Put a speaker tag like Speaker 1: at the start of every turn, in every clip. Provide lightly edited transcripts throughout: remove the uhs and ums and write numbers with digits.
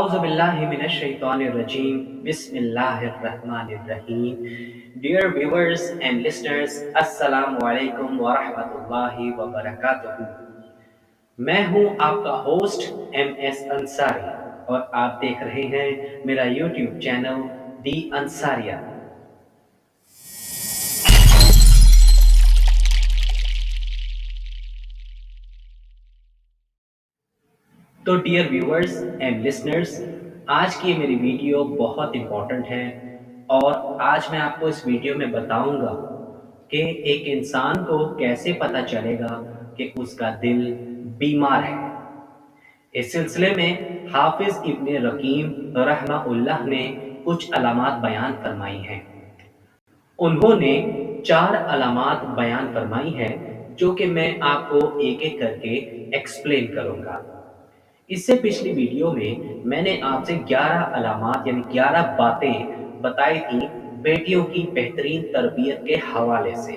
Speaker 1: A'udhu billahi minash shaitanir rajim. Bismillahir rahmanir rahim. Dear viewers and listeners, Assalamu alaikum wa rahmatullahi wa barakatuh. मैं हूं आपका host M S Ansari और आप देख रहे हैं मेरा यूट्यूब चैनल दी अंसारिया। तो डियर व्यूअर्स एंड लिसनर्स, आज की मेरी वीडियो बहुत इम्पोर्टेंट है और आज मैं आपको इस वीडियो में बताऊंगा कि एक इंसान को कैसे पता चलेगा कि उसका दिल बीमार है। इस सिलसिले में हाफिज इब्ने रकीम रहमहुल्लाह ने कुछ अलामात बयान फरमाई हैं। उन्होंने 4 अलामात बयान फरमाई हैं जो कि मैं आपको एक एक करके एक्सप्लेन करूंगा। इससे पिछली वीडियो में मैंने आपसे 11 अलामात यानी 11 बातें बताई थी बेटियों की बेहतरीन तरबियत के हवाले से।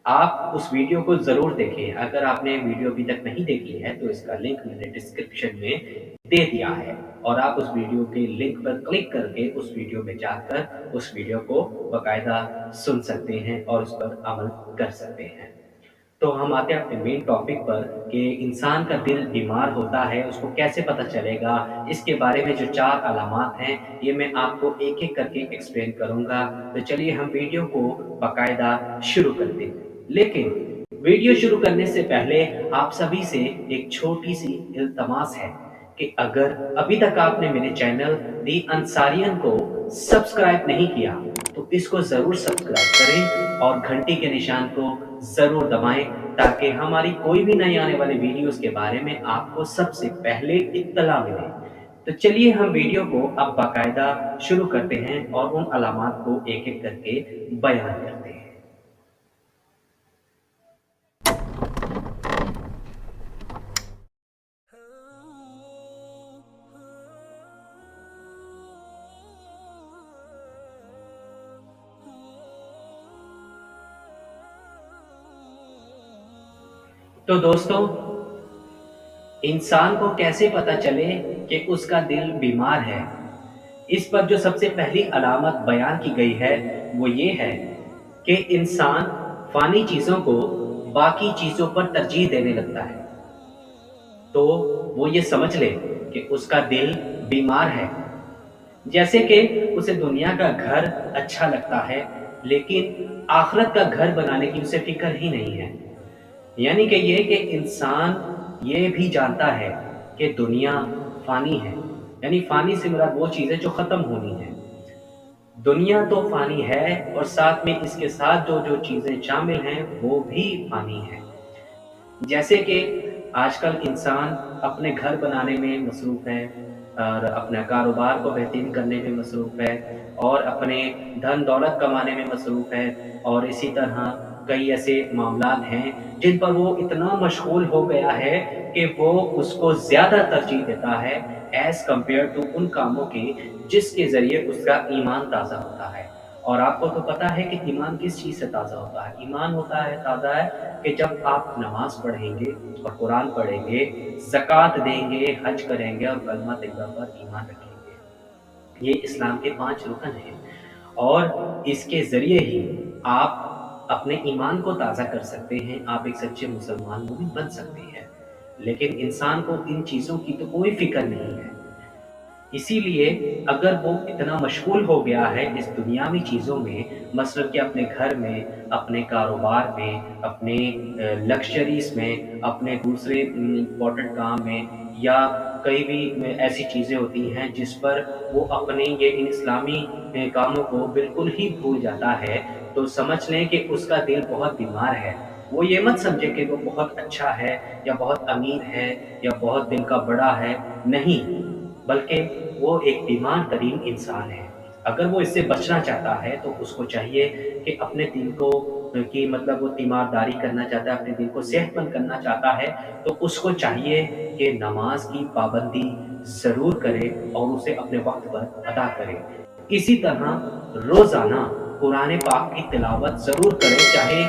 Speaker 1: आप उस वीडियो को ज़रूर देखें। अगर आपने वीडियो अभी तक नहीं देखी है तो इसका लिंक मैंने डिस्क्रिप्शन में दे दिया है और आप उस वीडियो के लिंक पर क्लिक करके उस वीडियो में जाकर उस वीडियो को बाकायदा सुन सकते हैं और उस पर अमल कर सकते हैं। तो हम आते हैं अपने मेन टॉपिक पर कि इंसान का दिल बीमार होता है, उसको कैसे पता चलेगा। इसके बारे में जो 4 अलामात हैं ये मैं आपको एक एक करके एक्सप्लेन करूंगा। तो चलिए हम वीडियो को बाकायदा शुरू करते हैं। लेकिन वीडियो शुरू करने से पहले आप सभी से एक छोटी सी इल्तमास है कि अगर अभी तक आपने मेरे चैनल दी अंसारियन को सब्सक्राइब नहीं किया तो इसको ज़रूर सब्सक्राइब करें और घंटी के निशान को ज़रूर दबाएं ताकि हमारी कोई भी नई आने वाली वीडियोस के बारे में आपको सबसे पहले इत्तला मिले। तो चलिए हम वीडियो को अब बाकायदा शुरू करते हैं और उन अलामात को एक एक करके बयान करते हैं। तो दोस्तों, इंसान को कैसे पता चले कि उसका दिल बीमार है, इस पर जो सबसे पहली अलामत बयान की गई है वो ये है कि इंसान फानी चीज़ों को बाकी चीज़ों पर तरजीह देने लगता है। तो वो ये समझ ले कि उसका दिल बीमार है। जैसे कि उसे दुनिया का घर अच्छा लगता है लेकिन आखिरत का घर बनाने की उसे फिक्र ही नहीं है। यानी कि ये कि इंसान ये भी जानता है कि दुनिया फ़ानी है, यानी फ़ानी से मुराद वो चीज़ें जो ख़त्म होनी है। दुनिया तो फ़ानी है और साथ में इसके साथ जो जो चीज़ें शामिल हैं वो भी फ़ानी है। जैसे कि आजकल इंसान अपने घर बनाने में मसरूफ़ है और अपने कारोबार को बेहतरीन करने में मसरूफ़ है और अपने धन दौलत कमाने में मसरूफ़ है और इसी तरह कई ऐसे मामलात हैं जिन पर वो इतना मशगूल हो गया है कि वो उसको ज़्यादा तरजीह देता है एज़ कम्पेयर टू उन कामों के जिसके ज़रिए उसका ईमान ताज़ा होता है। और आपको तो पता है कि ईमान किस चीज़ से ताज़ा होता है। ईमान होता है ताज़ा है कि जब आप नमाज़ पढ़ेंगे और कुरान पढ़ेंगे, ज़कात देंगे, हज करेंगे और कलमा तैयबा पर ईमान रखेंगे। ये इस्लाम के 5 रुकन हैं और इसके ज़रिए ही आप अपने ईमान को ताज़ा कर सकते हैं, आप एक सच्चे मुसलमान मोमिन बन सकते हैं। लेकिन इंसान को इन चीज़ों की तो कोई फ़िक्र नहीं है। इसीलिए अगर वो इतना मशगूल हो गया है इस दुनियावी चीज़ों में, मसलन कि अपने घर में, अपने कारोबार में, अपने लग्ज़रीज़ में, अपने दूसरे इम्पोर्टेंट काम में या कई भी ऐसी चीज़ें होती हैं जिस पर वो अपने ये इन इस्लामी कामों को बिल्कुल ही भूल जाता है, तो समझ लें कि उसका दिल बहुत बीमार है। वो ये मत समझे कि वो बहुत अच्छा है या बहुत अमीर है या बहुत दिल का बड़ा है, नहीं, बल्कि वो एक बीमार तरीन इंसान है। अगर वो इससे बचना चाहता है तो उसको चाहिए कि अपने दिल को कि मतलब वो तीमारदारी करना चाहता है, अपने दिल को सेहतमंद करना चाहता है, तो उसको चाहिए कि नमाज की पाबंदी ज़रूर करे और उसे अपने वक्त पर अदा करे। इसी तरह रोज़ाना कुरान पाक की तिलावत ज़रूर करे, चाहे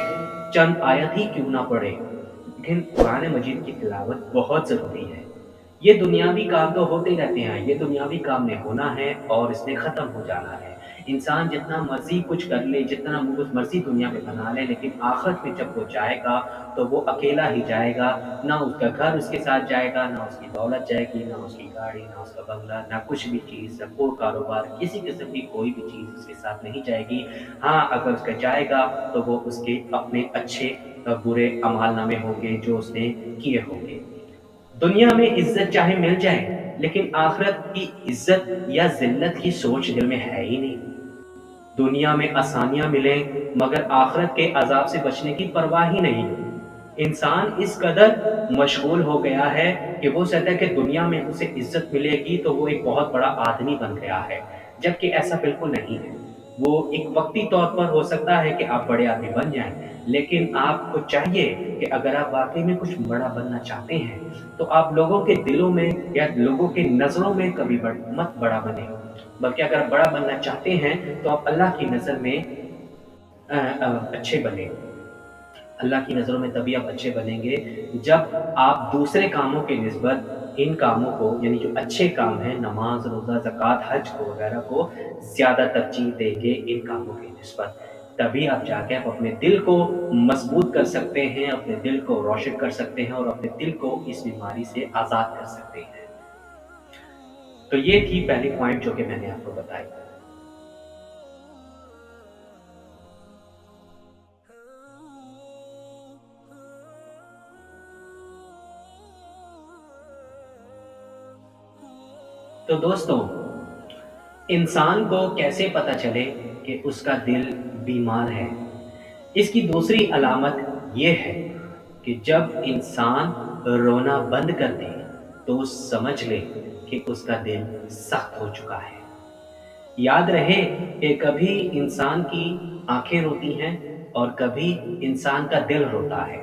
Speaker 1: चंद आयत ही क्यों ना पढ़े, लेकिन कुरान मजीद की तिलावत बहुत ज़रूरी है। یہ دنیاوی کام تو ہوتے رہتے ہیں، یہ دنیاوی کام نے ہونا ہے اور اس نے ختم ہو جانا ہے۔ انسان جتنا مرضی کچھ کر لے، جتنا مرضی دنیا میں بنا لے، لیکن آخرت میں جب وہ جائے گا تو وہ اکیلا ہی جائے گا، نہ اس کا گھر اس کے ساتھ جائے گا، نہ اس کی دولت جائے گی، نہ اس کی گاڑی، نہ اس کا بنگلہ، نہ کچھ بھی چیز، نہ کوئی کاروبار، کسی قسم کی کوئی بھی چیز اس کے ساتھ نہیں جائے گی۔ ہاں، اگر اس کا جائے گا تو وہ اس کے اپنے اچھے برے اعمال نامے ہوں گے جو اس نے کیے ہوں گے۔ دنیا میں عزت چاہے مل جائے لیکن آخرت کی عزت یا ذلت کی سوچ دل میں ہے ہی نہیں۔ دنیا میں آسانیاں ملیں مگر آخرت کے عذاب سے بچنے کی پرواہ ہی نہیں۔ انسان اس قدر مشغول ہو گیا ہے کہ وہ سمجھتا ہے کہ دنیا میں اسے عزت ملے گی تو وہ ایک بہت بڑا آدمی بن گیا ہے، جبکہ ایسا بالکل نہیں ہے۔ وہ ایک وقتی طور پر ہو سکتا ہے کہ آپ بڑے آدمی بن جائیں، لیکن آپ کو چاہیے کہ اگر آپ واقعی میں کچھ بڑا بننا چاہتے ہیں تو آپ لوگوں کے دلوں میں یا لوگوں کے نظروں میں کبھی مت بڑا بنے، بلکہ اگر آپ بڑا بننا چاہتے ہیں تو آپ اللہ کی نظر میں اچھے بنے۔ اللہ کی نظروں میں تبھی آپ اچھے بنیں گے جب آپ دوسرے کاموں کے نسبت ان کاموں کو، یعنی جو اچھے کام ہیں، نماز، روزہ، زکوٰۃ، حج کو وغیرہ کو زیادہ ترجیح دیں گے ان کاموں کے نسبت۔ تبھی آپ جا کے آپ اپنے دل کو مضبوط کر سکتے ہیں، اپنے دل کو روشن کر سکتے ہیں اور اپنے دل کو اس بیماری سے آزاد کر سکتے ہیں۔ تو یہ تھی پہلی پوائنٹ جو کہ میں نے آپ کو بتائی۔ تو دوستوں، انسان کو کیسے پتہ چلے کہ اس کا دل بیمار ہے؟ اس کی دوسری علامت یہ ہے کہ جب انسان رونا بند کر دے تو سمجھ لے کہ اس کا دل سخت ہو چکا ہے۔ یاد رہے کہ کبھی انسان کی آنکھیں روتی ہیں اور کبھی انسان کا دل روتا ہے۔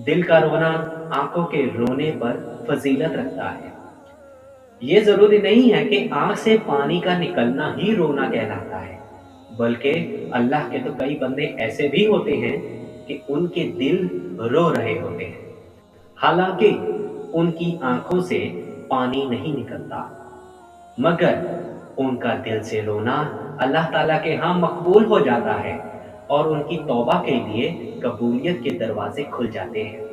Speaker 1: دل کا رونا آنکھوں کے رونے پر فضیلت رکھتا ہے۔ یہ ضروری نہیں ہے کہ آنکھ سے پانی کا نکلنا ہی رونا کہلاتا ہے، بلکہ اللہ کے تو کئی بندے ایسے بھی ہوتے ہیں کہ ان کے دل رو رہے ہوتے ہیں، حالانکہ ان کی آنکھوں سے پانی نہیں نکلتا، مگر ان کا دل سے رونا اللہ تعالیٰ کے ہاں مقبول ہو جاتا ہے اور ان کی توبہ کے لیے قبولیت کے دروازے کھل جاتے ہیں۔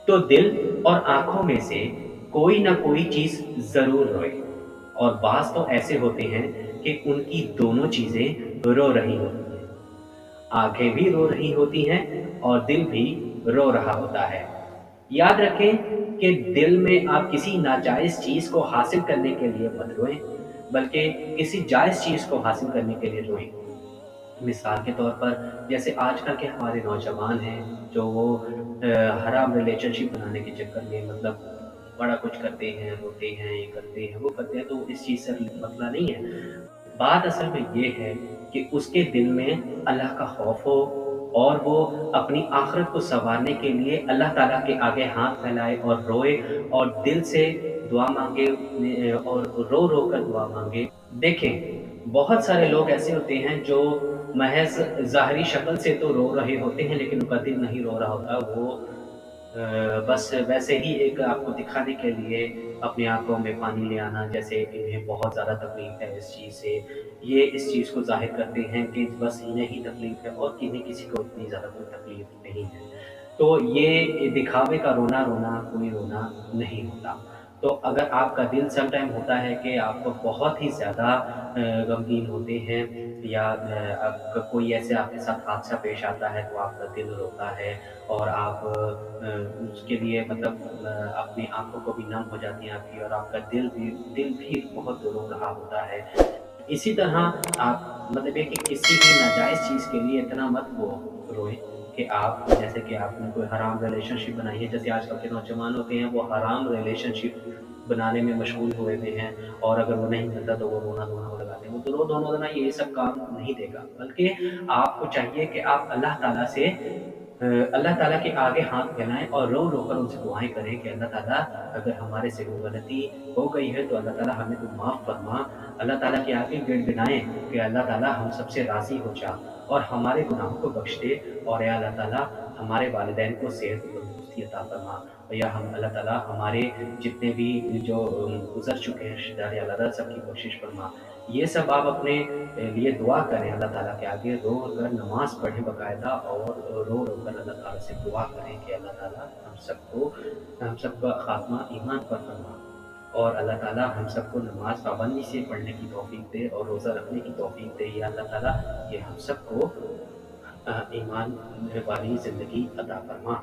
Speaker 1: تو دل اور آنکھوں میں سے کوئی نہ کوئی چیز ضرور روئے، اور بعض تو ایسے ہوتے ہیں کہ ان کی دونوں چیزیں رو رہی ہوتی ہیں، آنکھیں بھی رو رہی ہوتی ہیں اور دل بھی رو رہا ہوتا ہے۔ یاد رکھیں کہ دل میں آپ کسی ناجائز چیز کو حاصل کرنے کے لیے مت روئیں، بلکہ کسی جائز چیز کو حاصل کرنے کے لیے روئیں۔ مثال کے طور پر جیسے آج کل کے ہمارے نوجوان ہیں جو وہ حرام ریلیشن شپ بنانے کے چکر میں مطلب بڑا کچھ کرتے ہیں، روتے ہیں، یہ کرتے ہیں، وہ کرتے ہیں، تو اس چیز سے مسئلہ نہیں ہے۔ بات اصل میں یہ ہے کہ اس کے دل میں اللہ کا خوف ہو اور وہ اپنی آخرت کو سنوارنے کے لیے اللہ تعالیٰ کے آگے ہاتھ پھیلائے اور روئے اور دل سے دعا مانگے اور رو رو کر دعا مانگے۔ دیکھیں، بہت سارے لوگ ایسے ہوتے ہیں جو محض ظاہری شکل سے تو رو رہے ہوتے ہیں لیکن ان کا دل نہیں رو رہا ہوتا، وہ بس ویسے ہی ایک آپ کو دکھانے کے لیے اپنی آنکھوں میں پانی لے آنا، جیسے انہیں بہت زیادہ تکلیف ہے اس چیز سے، یہ اس چیز کو ظاہر کرتے ہیں کہ بس انہیں ہی تکلیف ہے اور انہیں کسی کو اتنی زیادہ کوئی تکلیف نہیں ہے۔ تو یہ دکھاوے کا رونا کوئی رونا نہیں ہوتا۔ تو اگر آپ کا دل سم ٹائم ہوتا ہے کہ آپ کو بہت ہی زیادہ غمگین ہوتے ہیں یا آپ کا کوئی ایسے آپ کے ساتھ حادثہ پیش آتا ہے تو آپ کا دل روتا ہے اور آپ اس کے لیے مطلب اپنی آنکھوں کو بھی نم ہو جاتی ہیں آپ کی، اور آپ کا دل بھی بہت رو رہا ہوتا ہے۔ اسی طرح آپ مطلب یہ کہ کسی بھی ناجائز چیز کے لیے اتنا مت وہ روئیں کہ آپ جیسے کہ آپ نے کوئی حرام ریلیشن شپ بنائی ہے، جیسے آج کل کے نوجوان ہوتے ہیں وہ حرام ریلیشن شپ بنانے میں مشغول ہوئے ہیں، اور اگر وہ نہیں ملتا تو وہ رونا دھونا لگاتے ہیں۔ وہ تو رو دھونا لگانا یہ سب کام نہیں دے گا، بلکہ آپ کو چاہیے کہ آپ اللہ تعالیٰ کے آگے ہاتھ پھیلائیں اور رو رو کر ان سے دعائیں کریں کہ اللہ تعالیٰ اگر ہمارے سے کوئی غلطی ہو گئی ہے تو اللہ تعالیٰ ہمیں تو معاف فرما۔ اللہ تعالیٰ کے آگے گڑ گڑائیں کہ اللہ تعالیٰ ہم سب سے راضی ہو جا اور ہمارے گناہوں کو بخش دے، اور اے اللہ تعالیٰ ہمارے والدین کو صحت و تندرستی ज़िंदगी अता फ़रमा। और या हम अल्लाह ताला हमारे जितने भी जो गुज़र चुके हैं रिश्तेदार, या अल्लाह ताला सबकी बख्शिश फ़रमा। ये सब आप अपने लिए दुआ करें अल्लाह ताला के आगे, रो कर नमाज़ पढ़ें बाकायदा, और रो-रो कर अल्लाह ताला से दुआ करें कि अल्लाह ताला हम सबका ख़ात्मा ईमान पर फरमा, और अल्लाह ताला हम सबको नमाज़ पाबंदी से पढ़ने की तौफ़ीक दे और रोज़ा रखने की तौफ़ीक दे। या अल्लाह ताला ये हम सबको ईमान वाली ज़िंदगी अता फ़रमा।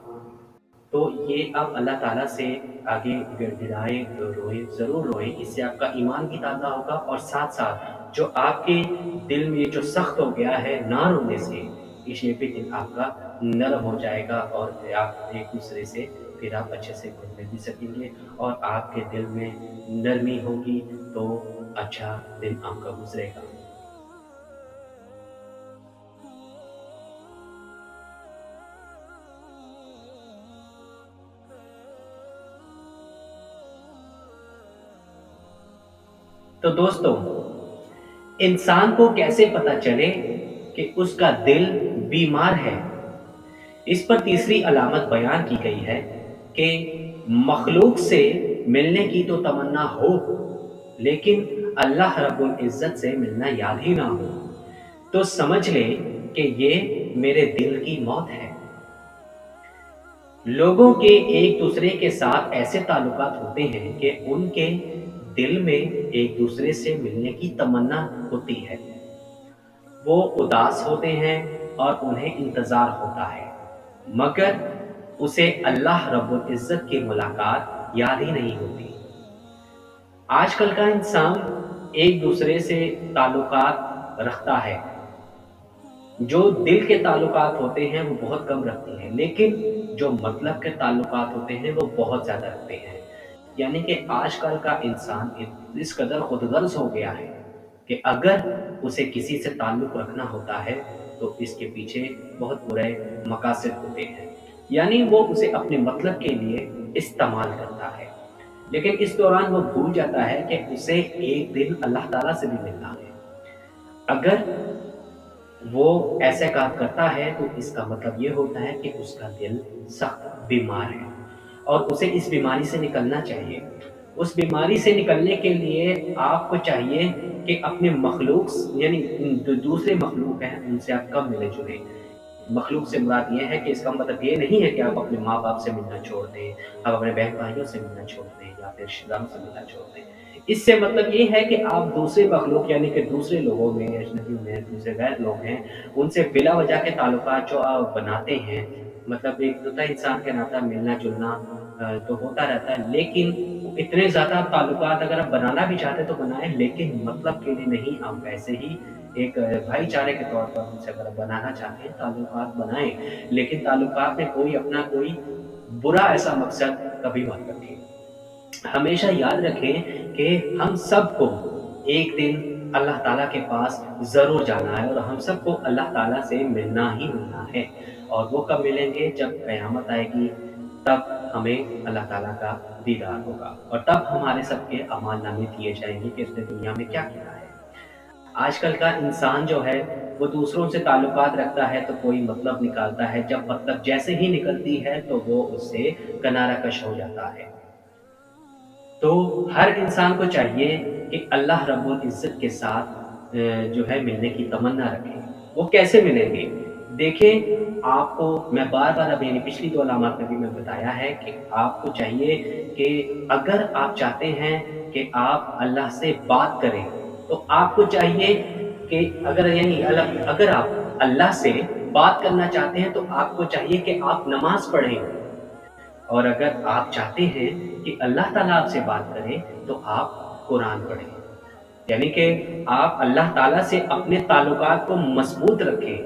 Speaker 1: तो ये आप अल्लाह ताला से आगे गिड़गिड़ाएँ, रोएँ, ज़रूर रोएँ, इससे आपका ईमान भी ताज़ा होगा, और साथ-साथ जो आपके दिल में जो सख्त हो गया है ना रोने से, ये भी दिल आपका नरम हो जाएगा, और फिर आप एक-दूसरे से फिर आप अच्छे से घुल-मिल भी सकेंगे, और आपके दिल में नरमी होगी तो अच्छा दिन आपका गुज़रेगा। तो दोस्तों, इंसान को कैसे पता चले कि उसका दिल बीमार है? इस पर तीसरी अलामत बयान की गई है कि मखलूक से मिलने की तो तमन्ना हो, लेकिन अल्लाह रब्बुल इज़्ज़त से मिलना याद ही ना हो, तो समझ लें कि ये मेरे दिल की मौत है। लोगों के एक दूसरे के साथ ऐसे ताल्लुकात होते हैं कि उनके दिल में एक दूसरे से मिलने की तमन्ना होती है। वो उदास होते हैं और उन्हें इंतज़ार होता है, मगर उसे अल्लाह रब्बुल इज़्ज़त की मुलाकात याद ही नहीं होती। आजकल का इंसान एक दूसरे से ताल्लुकात रखता है, जो दिल के ताल्लुकात होते हैं वो बहुत कम रखती हैं, लेकिन जो मतलब के ताल्लुकात होते हैं वो बहुत ज़्यादा रखते हैं। यानी कि आजकल का इंसान इस कदर खुदगर्ज़ हो गया है कि अगर उसे किसी से ताल्लुक़ रखना होता है तो इसके पीछे बहुत बुरे मकासद होते हैं। यानी वो उसे अपने मतलब के लिए इस्तेमाल करता है। लेकिन इस दौरान वो भूल जाता है कि उसे एक दिन अल्लाह ताला से भी मिलना है। अगर वो ऐसे काम करता है तो इसका मतलब ये होता है कि उसका दिल सख्त बीमार है, और उसे इस बीमारी से निकलना चाहिए। उस बीमारी से निकलने के लिए आपको चाहिए कि अपने मखलूक यानी जो दूसरे मखलूक हैं उनसे आप कम मिले-जुलें। मखलूक से मुराद ये है कि इसका मतलब ये नहीं है कि आप अपने माँ-बाप से मिलना छोड़ दें, आप अपने बहन-भाइयों से मिलना छोड़ दें, या फिर रिश्तेदारों से मिलना छोड़ दें। इससे मतलब ये है कि आप दूसरे मखलूक यानी कि दूसरे लोगों में, अजनबियों में, दूसरे गैर लोग हैं, उनसे बिला वजह के ताल्लुकात जो आप बनाते हैं, मतलब एक होता है इंसान के नाता मिलना-जुलना तो होता रहता है, लेकिन इतने ज़्यादा ताल्लुकात अगर आप बनाना भी चाहते हैं तो बनाएँ, लेकिन मतलब के लिए नहीं, आप वैसे ही एक भाईचारे के तौर पर उनसे अगर आप बनाना चाहते हैं ताल्लुकात बनाएँ, लेकिन ताल्लुकात में कोई अपना कोई बुरा ऐसा मकसद कभी मत रखें। हमेशा याद रखें कि हम सबको एक दिन अल्लाह ताला के पास ज़रूर जाना है, और हम सबको अल्लाह ताला से मिलना ही मिलना है। और वो कब मिलेंगे? जब क़यामत आएगी, तब हमें अल्लाह ताला का दीदार होगा, और तब हमारे सबके अमाल-नामे दिए जाएँगे कि उसने दुनिया में क्या किया है। आजकल का इंसान जो है वो दूसरों से ताल्लुकात रखता है तो कोई मतलब निकालता है, जब मतलब जैसे ही निकलती है तो वो उससे किनारा कश हो जाता है। तो हर इंसान को चाहिए कि अल्लाह रब्बुल इज़्ज़त के साथ जो है मिलने की तमन्ना रखे। वो कैसे मिलेंगे? देखें, आपको मैं बार-बार अभी यानी पिछली 2 अलामत में भी मैं बताया है कि आपको चाहिए कि अगर आप चाहते हैं कि आप अल्लाह से बात करें, तो आपको चाहिए कि अगर आप अल्लाह से बात करना चाहते हैं, तो आपको चाहिए कि आप नमाज़ पढ़ें। और अगर आप चाहते हैं कि अल्लाह ताला आपसे बात करे, तो आप कुरान पढ़ें। यानी कि आप अल्लाह ताला से अपने ताल्लुकात को मज़बूत रखें,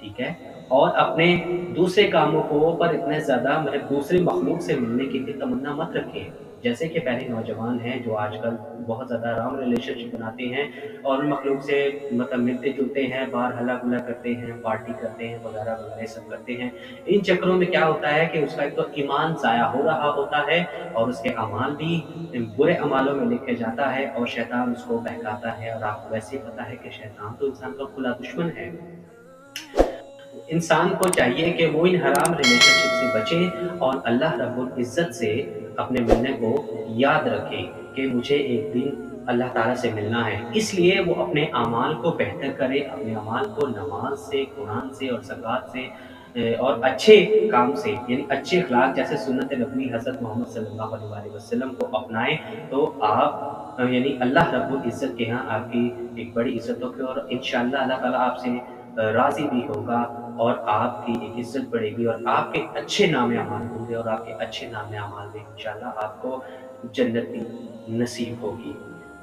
Speaker 1: ठीक है? और अपने दूसरे कामों को पर इतने ज़्यादा मतलब दूसरे मखलूक से मिलने की भी तमन्ना मत रखें। जैसे कि पहले नौजवान हैं जो आजकल बहुत ज़्यादा रॉन्ग रिलेशनशिप बनाते हैं, और उन मखलूक से मतलब मिलते-जुलते हैं, बाहर हल्ला-गुल्ला करते हैं, पार्टी करते हैं, वगैरह-वगैरह ये सब करते हैं। इन चक्करों में क्या होता है कि उसका एक तो ईमान ज़ाया हो रहा होता है, और उसके अमाल भी बुरे अमालों में लिखे जाता है, और शैतान उसको बहकाता है, और आपको वैसे ही पता है कि शैतान तो इंसान का खुला दुश्मन है। इंसान को चाहिए कि वो इन हराम रिलेशनशिप से बचे और अल्लाह रब्बुल इज़्ज़त से अपने मिलने को याद रखे कि मुझे एक दिन अल्लाह ताला से मिलना है। इसलिए वो अपने अमाल को बेहतर करे, अपने अमाल को नमाज़ से, कुरान से और ज़कात से और अच्छे काम से यानी अच्छे अखलाक जैसे सुन्नत नबवी हज़रत मोहम्मद सल्लल्लाहु अलैहि वसल्लम को अपनाएँ तो आप यानी अल्लाह रब्बुल इज़्ज़त के यहाँ आपकी एक बड़ी इज़्ज़त होगी और इंशाअल्लाह अल्लाह ताला आपसे राज़ी भी होगा और आपकी एक इज़्ज़त बढ़ेगी और आपके अच्छे नाम-ए-अमाल होंगे और आपके अच्छे नाम-ए-अमाल में इंशाअल्लाह आपको जन्नत भी नसीब होगी।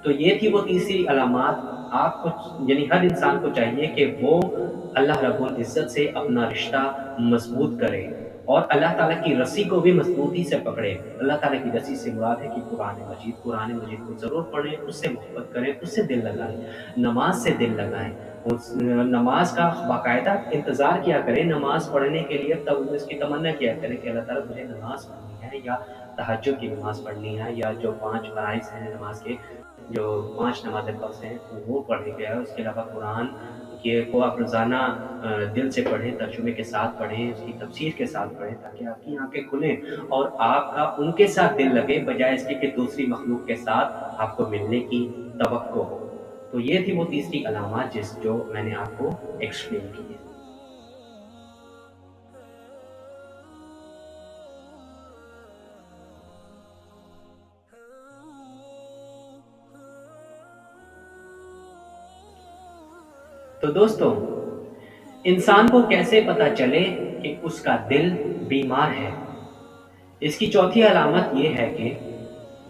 Speaker 1: तो ये थी वो तीसरी अलामात आपको यानी हर इंसान को चाहिए कि वो अल्लाह रब्बुल इज़्ज़त से अपना रिश्ता मज़बूत करे और अल्लाह ताला की रस्सी को भी मज़बूती से पकड़े। अल्लाह ताला की रस्सी से मुराद है कि कुरान मजीद को ज़रूर पढ़ें, उससे मोहब्बत करें, उससे दिल लगाएँ, नमाज़ से दिल लगाएँ। उस नमाज़ का बाकायदा इंतज़ार किया करें, नमाज़ पढ़ने के लिए तब इसकी तमन्ना किया करें कि अल्लाह ताला मुझे नमाज़ पढ़नी है या तहज्जुद की नमाज़ पढ़नी है या जो 5 फ़राइज़ हैं नमाज़ के, जो 5 नमाज़ें फ़र्ज़ हैं वो पढ़ने के है। उसके अलावा कुरान के को आप रोज़ाना दिल से पढ़ें, तर्जुमे के साथ पढ़ें, उसकी तफ़सीर के साथ पढ़ें ताकि आपकी आँखें खुलें और आपका उनके साथ दिल लगे बजाए इसके कि दूसरी मख़लूक़ के साथ आपको मिलने की तवक्को हो। तो ये थी वो तीसरी अलामत जो मैंने आपको एक्सप्लेन की है। तो दोस्तों, इंसान को कैसे पता चले कि उसका दिल बीमार है? इसकी चौथी अलामत ये है कि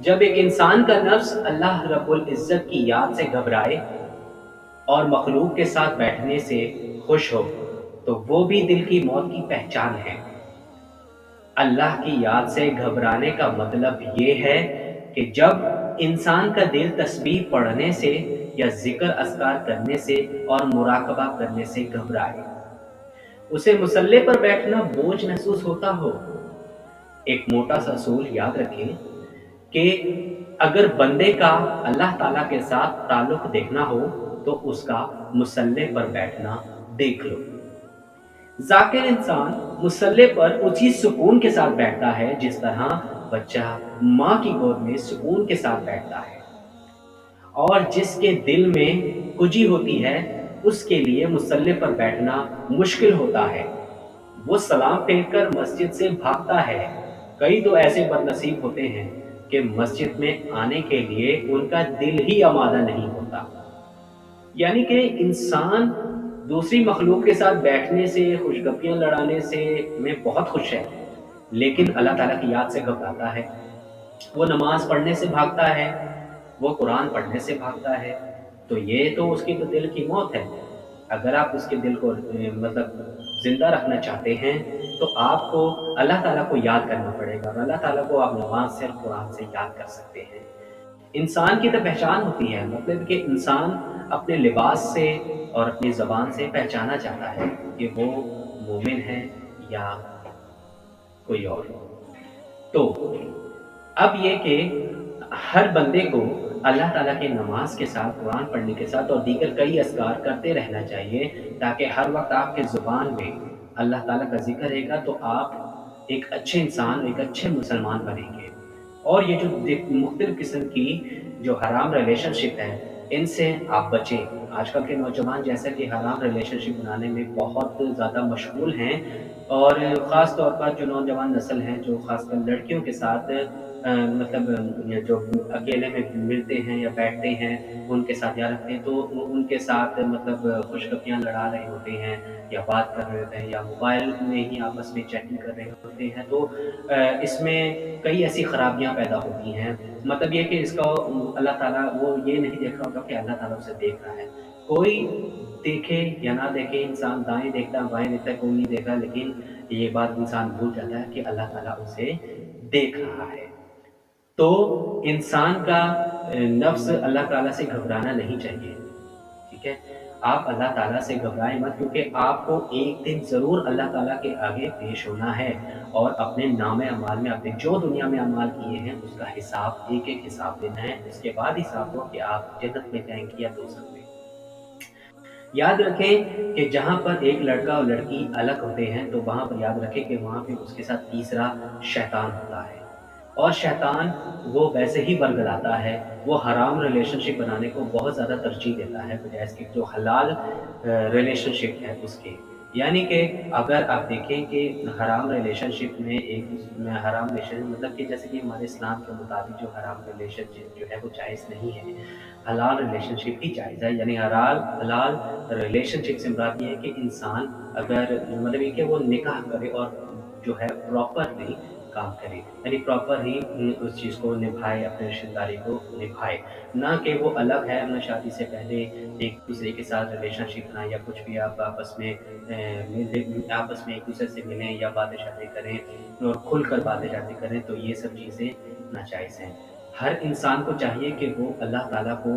Speaker 1: जब एक इंसान का नफ्स अल्लाह रब्बुल इज़्ज़त की याद से घबराए और मखलूक के साथ बैठने से खुश हो, तो वो भी दिल की मौत की पहचान है। अल्लाह की याद से घबराने का मतलब ये है कि जब इंसान का दिल तस्बीह पढ़ने से या ज़िक्र अस्कार करने से और मुराकबा करने से घबराए, उसे मुसल्ले पर बैठना बोझ महसूस होता हो। एक मोटा सा असूल याद रखें कि अगर बंदे का अल्लाह ताला के साथ ताल्लुक देखना हो तो उसका मुसल्ले पर बैठना देख लो। ज़ाकिर इंसान मुसल्ले पर उसी सुकून के साथ बैठता है जिस तरह बच्चा माँ की गोद में सुकून के साथ बैठता है और जिसके दिल में कुजी होती है उसके लिए मुसल्ले पर बैठना मुश्किल होता है। वो सलाम फेंककर मस्जिद से भागता है। कई तो ऐसे बदनसीब होते हैं कि मस्जिद में आने के लिए उनका दिल ही आमादा नहीं होता। यानी कि इंसान दूसरी मखलूक के साथ बैठने से, खुशगपियाँ लड़ाने से में बहुत खुश है, लेकिन अल्लाह ताला की याद से घबराता है। वो नमाज़ पढ़ने से भागता है, वो कुरान पढ़ने से भागता है, तो ये तो उसकी तो दिल की मौत है। अगर आप उसके दिल को मतलब ज़िंदा रखना चाहते हैं, तो आपको अल्लाह ताला को याद करना पड़ेगा और अल्लाह ताला को आप नमाज़ से और कुरान से याद कर सकते हैं। इंसान की तो पहचान होती है, मतलब कि इंसान अपने लिबास से और अपनी ज़बान से पहचाना जाता है कि वो मोमिन है या कोई और। तो अब ये कि हर बंदे को अल्लाह ताला के नमाज़ के साथ, कुरान पढ़ने के साथ और दीगर कई अस्कार करते रहना चाहिए ताकि हर वक़्त आपके ज़ुबान में अल्लाह ताला का ज़िक्र रहेगा तो आप एक अच्छे इंसान, एक अच्छे मुसलमान बनेंगे। और ये जो मुख्तलिफ़ किस्म की जो हराम रिलेशनशिप है, इनसे आप बचें। आजकल के नौजवान जैसा कि हराम रिलेशनशिप बनाने में बहुत ज़्यादा मशगूल हैं और ख़ास तौर पर जो नौजवान नस्ल है, जो ख़ासकर लड़कियों के साथ मतलब जो अकेले में मिलते हैं या बैठते हैं, उनके साथ या रखते हैं, तो उनके साथ मतलब खुशगपियाँ लड़ा रहे होते हैं या बात कर रहे होते हैं या मोबाइल में ही आपस में चैटिंग कर रहे होते हैं, तो इसमें कई ऐसी खराबियाँ पैदा होती हैं। मतलब ये कि इसका अल्लाह ताला वो ये नहीं देख रहा होता कि अल्लाह ताला उसे देख रहा है। कोई देखे या ना देखे, इंसान दाएँ देखता है, बाएँ देखता है, कोई नहीं देख रहा, लेकिन ये बात इंसान भूल जाता है कि अल्लाह ताला उसे देख रहा है। तो इंसान का नफ्स अल्लाह ताला से घबराना नहीं चाहिए, ठीक है? आप अल्लाह ताला से घबराएँ मत क्योंकि आपको एक दिन ज़रूर अल्लाह ताला के आगे पेश होना है और अपने नाम-ए-अमाल में आपने जो दुनिया में अमाल किए हैं उसका हिसाब एक-एक हिसाब देना है। उसके बाद हिसाब हो कि आप जन्नत में जाएँगे या दोज़ख में। याद रखें कि जहाँ पर एक लड़का और लड़की अलग होते हैं तो वहाँ पर याद रखें कि वहाँ पे उसके साथ तीसरा शैतान होता है। और शैतान वो वैसे ही बरगलाता है, वो हराम रिलेशनशिप बनाने को बहुत ज़्यादा तरजीह देता है बजाए इसके जो हलाल रिलेशनशिप है उसके। यानी कि अगर आप देखें कि हराम रिलेशनशिप में हराम रिलेशन मतलब कि जैसे कि हमारे इस्लाम के मुताबिक जो हराम रिलेशनशिप जो है वो जायज़ नहीं है। हलाल रिलेशनशिप ही जायज़ है, यानी हलाल हलाल रिलेशनशिप से मुराद ये है कि इंसान अगर मतलब ये कि वो निकाह करे और जो है प्रॉपरली काम करे, यानी प्रॉपर ही उस चीज़ को निभाए, अपनी रिश्तेदारी को निभाए। ना कि वो अलग है, अपना शादी से पहले एक-दूसरे के साथ रिलेशनशिप बनाए या कुछ भी आप आपस में आपस में एक-दूसरे से मिलें या बातें-शातें करें और खुलकर बातें-शातें करें, तो ये सब चीज़ें नाजायज़ हैं। हर इंसान को चाहिए कि वो अल्लाह ताला को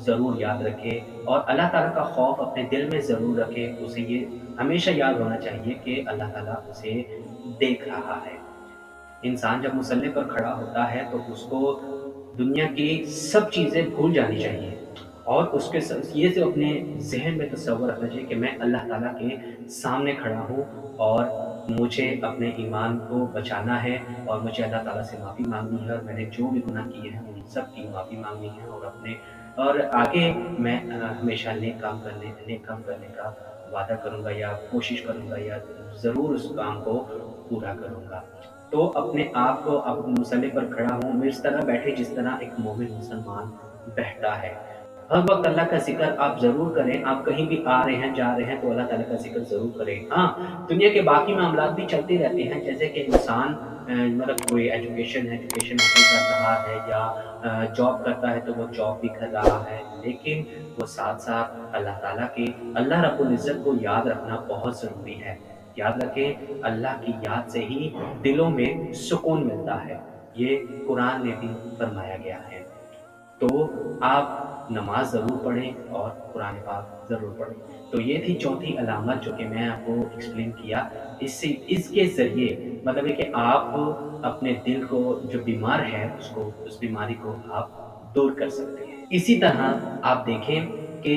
Speaker 1: ज़रूर याद रखे और अल्लाह ताला का खौफ अपने दिल में ज़रूर रखे। उसे ये हमेशा याद होना चाहिए कि अल्लाह ताला उसे देख रहा है। इंसान जब मुसल्ले पर खड़ा होता है तो उसको दुनिया की सब चीज़ें भूल जानी चाहिए और उसके ये जो अपने ज़हन में तसव्वुर रखना चाहिए कि मैं अल्लाह ताला के सामने खड़ा हूँ और मुझे अपने ईमान को बचाना है और मुझे अल्लाह ताला से माफ़ी माँगनी है और मैंने जो भी गुनाह किए हैं उन सब की माफ़ी माँगनी है और आगे मैं हमेशा नेक काम करने का वादा करूँगा या कोशिश करूँगा या ज़रूर उस काम को पूरा करूँगा। तो अपने आप को अब मुसल्ले पर खड़ा हूँ, मैं इस तरह बैठे जिस तरह एक मोमिन मुसलमान बैठता है। हर वक़्त अल्लाह का ज़िक्र आप ज़रूर करें, आप कहीं भी आ रहे हैं, जा रहे हैं तो अल्लाह ताला का ज़िक्र ज़रूर करें। हाँ, दुनिया के बाकी मामलात भी चलते रहते हैं, जैसे कि इंसान मतलब कोई एजुकेशन हासिल कर रहा है या जॉब करता है तो वो जॉब भी कर रहा है, लेकिन वो साथ-साथ अल्लाह रब्बुल इज़्ज़त को याद रखना बहुत ज़रूरी है। याद रखें, अल्लाह की याद से ही दिलों में सुकून मिलता है। ये कुरान में भी फरमाया गया है। तो आप नमाज़ ज़रूर पढ़ें और कुरान पाक ज़रूर पढ़ें। तो ये थी चौथी अलामत जो कि मैं आपको एक्सप्लेन किया। इसके ज़रिए मतलब है कि आप अपने दिल को जो बीमार है उसको उस बीमारी को आप दूर कर सकते हैं। इसी तरह आप देखें कि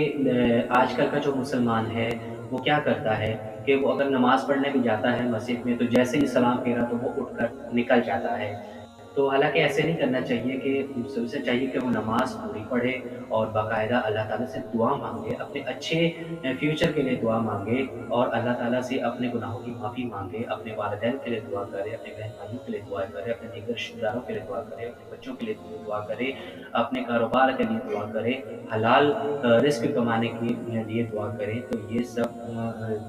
Speaker 1: आजकल का जो मुसलमान है वो क्या करता है कि वो अगर नमाज़ पढ़ने भी जाता है मस्जिद में तो जैसे ही सलाम फेरा तो वो उठकर निकल जाता है। तो हालाँकि ऐसे नहीं करना चाहिए कि उसे चाहिए कि वो नमाज़ पूरी पढ़े और बाकायदा अल्लाह ताला से दुआ माँगे, अपने अच्छे फ्यूचर के लिए दुआ माँगे और अल्लाह ताला से अपने गुनाहों की माफ़ी माँगे, अपने वालिदैन के लिए दुआ करे, अपने बहन-भाइयों के लिए दुआ करे, अपने दीगर रिश्तेदारों के लिए दुआ करे, अपने बच्चों के लिए दुआ करे, अपने कारोबार के लिए दुआ करे, हलाल रिज़्क कमाने के लिए दुआ करें, तो ये सब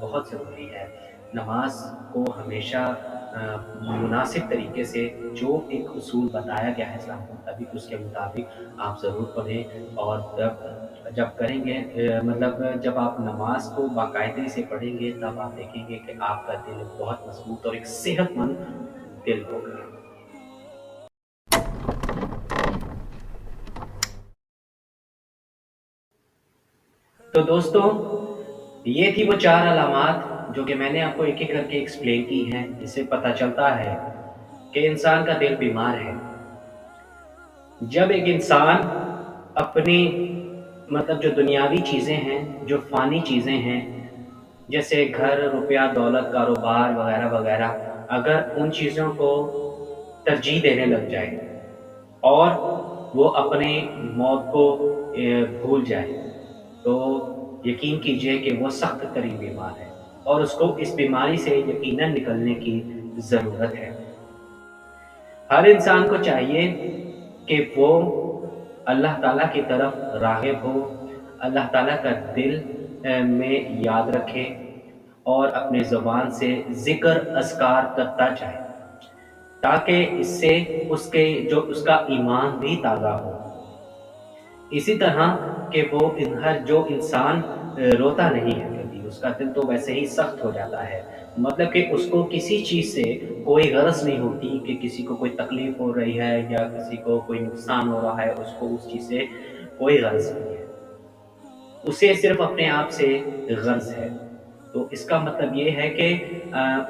Speaker 1: बहुत ज़रूरी है। नमाज़ को हमेशा मुनासिब तरीके से जो एक उसूल बताया गया है इस्लाम के मुताबिक उसके मुताबिक आप ज़रूर पढ़ें और जब जब करेंगे मतलब जब आप नमाज़ को बाकायदगी से पढ़ेंगे तब आप देखेंगे कि आपका दिल बहुत मज़बूत और एक सेहतमंद दिल होगा। तो दोस्तों, ये थी वो 4 अलामात जो कि मैंने आपको एक-एक करके एक्सप्लेन की हैं, जिससे पता चलता है कि इंसान का दिल बीमार है। जब एक इंसान अपनी मतलब जो दुनियावी चीज़ें हैं, जो फ़ानी चीज़ें हैं, जैसे घर, रुपया, दौलत, कारोबार वग़ैरह-वग़ैरह, अगर उन चीज़ों को तरजीह देने लग जाए और वो अपनी मौत को भूल जाए, तो यकीन कीजिए कि वो सख्त तरीन बीमार है और उसको इस बीमारी से यकीनन निकलने की ज़रूरत है। हर इंसान को चाहिए कि वो अल्लाह ताला की तरफ राग़िब हो, अल्लाह ताला का दिल में याद रखे और अपनी ज़ुबान से ज़िक्र अज़कार करता जाए, ताकि इससे उसके जो उसका ईमान भी ताज़ा हो। इसी तरह कि वो इन हर जो इंसान रोता नहीं है कभी, उसका दिल तो वैसे ही सख्त हो जाता है। मतलब कि उसको किसी चीज़ से कोई गरज नहीं होती कि किसी को कोई तकलीफ़ हो रही है या किसी को कोई नुकसान हो रहा है, उसको उस चीज़ से कोई गरज नहीं है। उसे सिर्फ़ अपने आप से गरज है। तो इसका मतलब ये है कि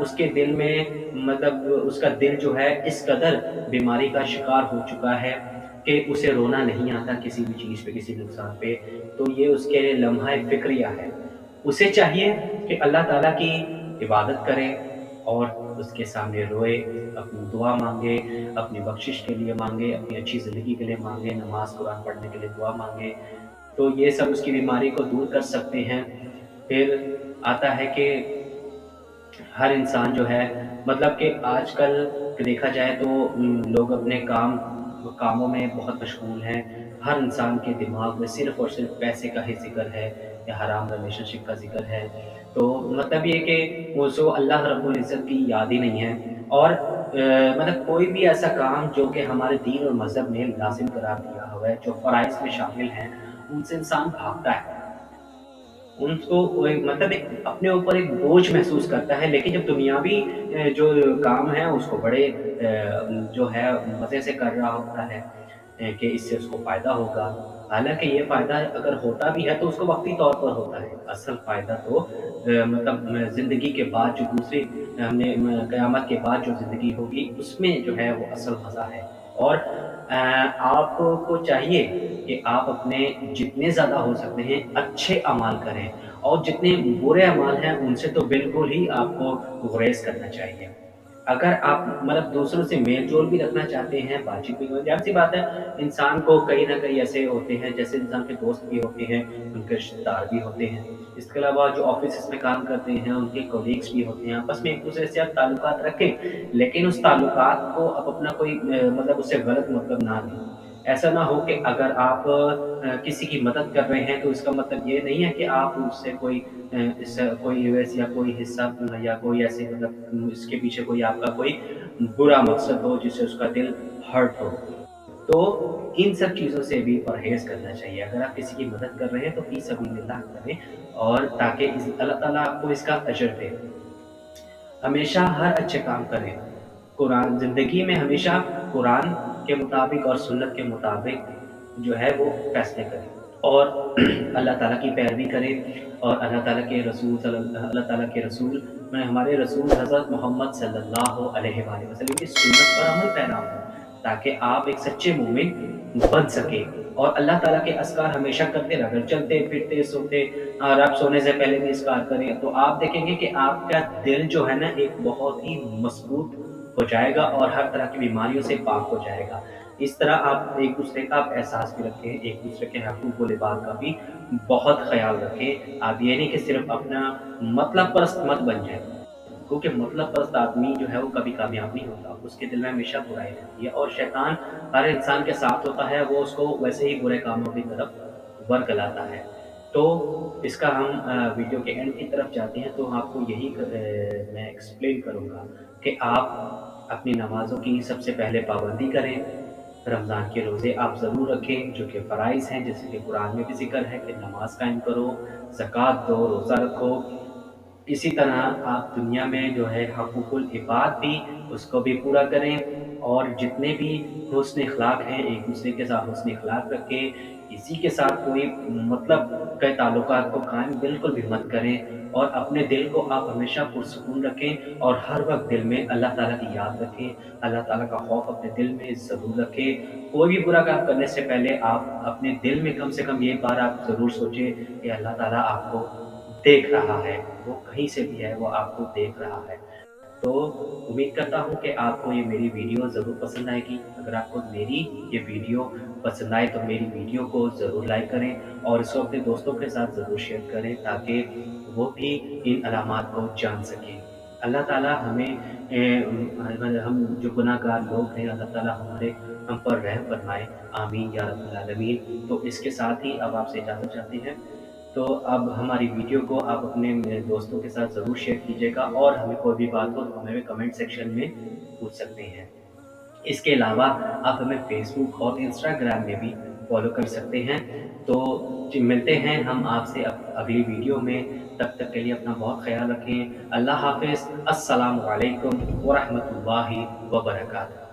Speaker 1: उसके दिल में मतलब उसका दिल जो है इस कदर बीमारी का शिकार हो चुका है कि उसे रोना नहीं आता किसी भी चीज़ पे, किसी नुकसान पे, तो ये उसके लिए लम्हा फ़िक्रिया है। उसे चाहिए कि अल्लाह ताला की इबादत करे और उसके सामने रोए, अपनी दुआ माँगे, अपनी बख्शिश के लिए माँगे, अपनी अच्छी ज़िंदगी के लिए माँगे, नमाज़ कुरान पढ़ने के लिए दुआ माँगे। तो ये सब उसकी बीमारी को दूर कर सकते हैं। फिर आता है कि हर इंसान जो है, मतलब कि आजकल देखा जाए तो लोग अपने कामों में बहुत मशगूल हैं। हर इंसान के दिमाग में सिर्फ़ और सिर्फ़ पैसे का ही ज़िक्र है या हराम रिलेशनशिप का ज़िक्र है। तो मतलब ये कि उसको अल्लाह रब्बुल इज़्ज़त की याद ही नहीं है। और मतलब कोई भी ऐसा काम जो कि हमारे दीन और मज़हब ने लाज़िम करार दिया हुआ है, जो फ़राइज़ में शामिल हैं, उनसे इंसान भागता है। उनको वो एक मतलब एक अपने ऊपर एक बोझ महसूस करता है, लेकिन जब दुनियावी जो काम है उसको बड़े जो है मज़े से कर रहा होता है कि इससे उसको फ़ायदा होगा। हालाँकि ये फ़ायदा अगर होता भी है तो उसको वक़्ती तौर पर होता है। असल फ़ायदा तो मतलब ज़िंदगी के बाद जो दूसरी हमने क़यामत के बाद जो ज़िंदगी होगी उसमें जो है वो असल मज़ा है। और आपको चाहिए कि आप अपने जितने ज़्यादा हो सकते हैं अच्छे अमाल करें, और जितने बुरे अमाल हैं उनसे तो बिल्कुल ही आपको गुरेज़ करना चाहिए। अगर आप मतलब दूसरों से मेल-जोल भी रखना चाहते हैं, बातचीत भी ज़ाहिर-सी बात है, इंसान को कहीं न कहीं ऐसे होते हैं, जैसे इंसान के दोस्त भी होते हैं, उनके रिश्तेदार भी होते हैं। इसके अलावा जो ऑफ़िसेज़ में काम करते हैं, उनके कलीग्स भी होते हैं, आपस में एक-दूसरे से आप ताल्लुकात रखें, लेकिन उस ताल्लुकात को आप अपना कोई मतलब उससे गलत मतलब ना लें। ऐसा ना हो कि अगर आप किसी की मदद कर रहे हैं, तो इसका मतलब ये नहीं है कि आप उससे कोई कोई इवेंट्स या कोई हिस्सा या कोई ऐसे मतलब इसके पीछे कोई आपका कोई बुरा मकसद हो जिससे उसका दिल हर्ट हो। तो इन सब चीज़ों से भी परहेज़ करना चाहिए। अगर आप किसी की मदद कर रहे हैं तो फ़ी सबिलिल्लाह करें, और ताकि इस अल्लाह ताला आपको इसका अजर दे। हमेशा हर अच्छे काम करें। कुरान ज़िंदगी में हमेशा कुरान के मुताबिक और सुन्नत के मुताबिक जो है वो फ़ैसले करें, और अल्लाह ताला की पैरवी करें, और अल्लाह ताला के रसूल में हमारे रसूल हज़रत मोहम्मद सल्लल्लाहु अलैहि वसल्लम की सुन्नत पर अमल पैरा हों, ताकि आप एक सच्चे मोमिन बन सकें और अल्लाह ताला के अज़कार हमेशा करते रहें। अगर चलते-फिरते, सोते और आप सोने से पहले भी इज़्कार करें, तो आप देखेंगे कि आपका दिल जो है ना एक बहुत ही मज़बूत हो जाएगा और हर तरह की बीमारियों से पाक हो जाएगा। इस तरह आप एक-दूसरे का आप एहसास भी रखें, एक-दूसरे के हक़ूक़ व लिबास का भी बहुत ख़याल रखें। आप ये नहीं कि सिर्फ़ अपना मतलब परस्त मत बन जाएँ, क्योंकि मतलब परस्त आदमी जो है वो कभी कामयाब नहीं होता, उसके दिल में हमेशा बुराई रहती है, और शैतान हर इंसान के साथ होता है, वो उसको वैसे ही बुरे कामों की तरफ वर्गलाता है। तो इसका हम वीडियो के एंड की तरफ जाते हैं, तो आपको यही मैं एक्सप्लेन करूँगा कि आप अपनी नमाज़ों की सबसे पहले पाबंदी करें। रमज़ान के रोज़े आप ज़रूर रखें, जो कि फ़राइज़ हैं, जैसे कि कुरान में भी ज़िक्र है कि नमाज़ कायम करो, ज़कात दो, रोज़ा रखो। इसी तरह आप दुनिया में जो है हक़ूक़ुल इबाद भी उसको भी पूरा करें, और जितने भी हुस्न अख़लाक़ हैं, एक-दूसरे के साथ हुस्न अख़लाक़ रखें, किसी के साथ कोई मतलब के ताल्लुकात को कायम बिल्कुल भी मत करें, और अपने दिल को आप हमेशा पुरसुकून रखें और हर वक़्त दिल में अल्लाह ताला की याद रखें, अल्लाह ताला का खौफ़ अपने दिल में ज़रूर रखें। कोई भी बुरा काम करने से पहले आप अपने दिल में कम से कम ये बार आप ज़रूर सोचें कि अल्लाह ताला आपको देख रहा है, वो कहीं से भी है, वो आपको देख रहा है। तो उम्मीद करता हूँ कि आपको ये मेरी वीडियो ज़रूर पसंद आएगी। अगर आपको मेरी ये वीडियो पसंद आए तो मेरी वीडियो को ज़रूर लाइक करें और इसको अपने दोस्तों के साथ ज़रूर शेयर करें, ताकि वो भी इन अलामात को जान सकें। अल्लाह ताला हमें अगर हम जो गुनाहगार लोग हैं, अल्लाह ताला हम पर रहम फरमाए। आमीन या रब्बल आलमीन। तो इसके साथ ही अब आपसे इजाज़त चाहते हैं। तो अब हमारी वीडियो को आप अपने मेरे दोस्तों के साथ ज़रूर शेयर कीजिएगा, और हमें कोई भी बात हो तो हमें कमेंट सेक्शन में पूछ सकते हैं। इसके अलावा आप हमें फ़ेसबुक और इंस्टाग्राम में भी फ़ॉलो कर सकते हैं। तो जी, मिलते हैं हम आपसे अगली वीडियो में। तब तक के लिए अपना बहुत ख़याल रखें। अल्लाह हाफ़िज़। अस्सलामु अलैकुम व रहमतुल्लाहि व बरकातहू।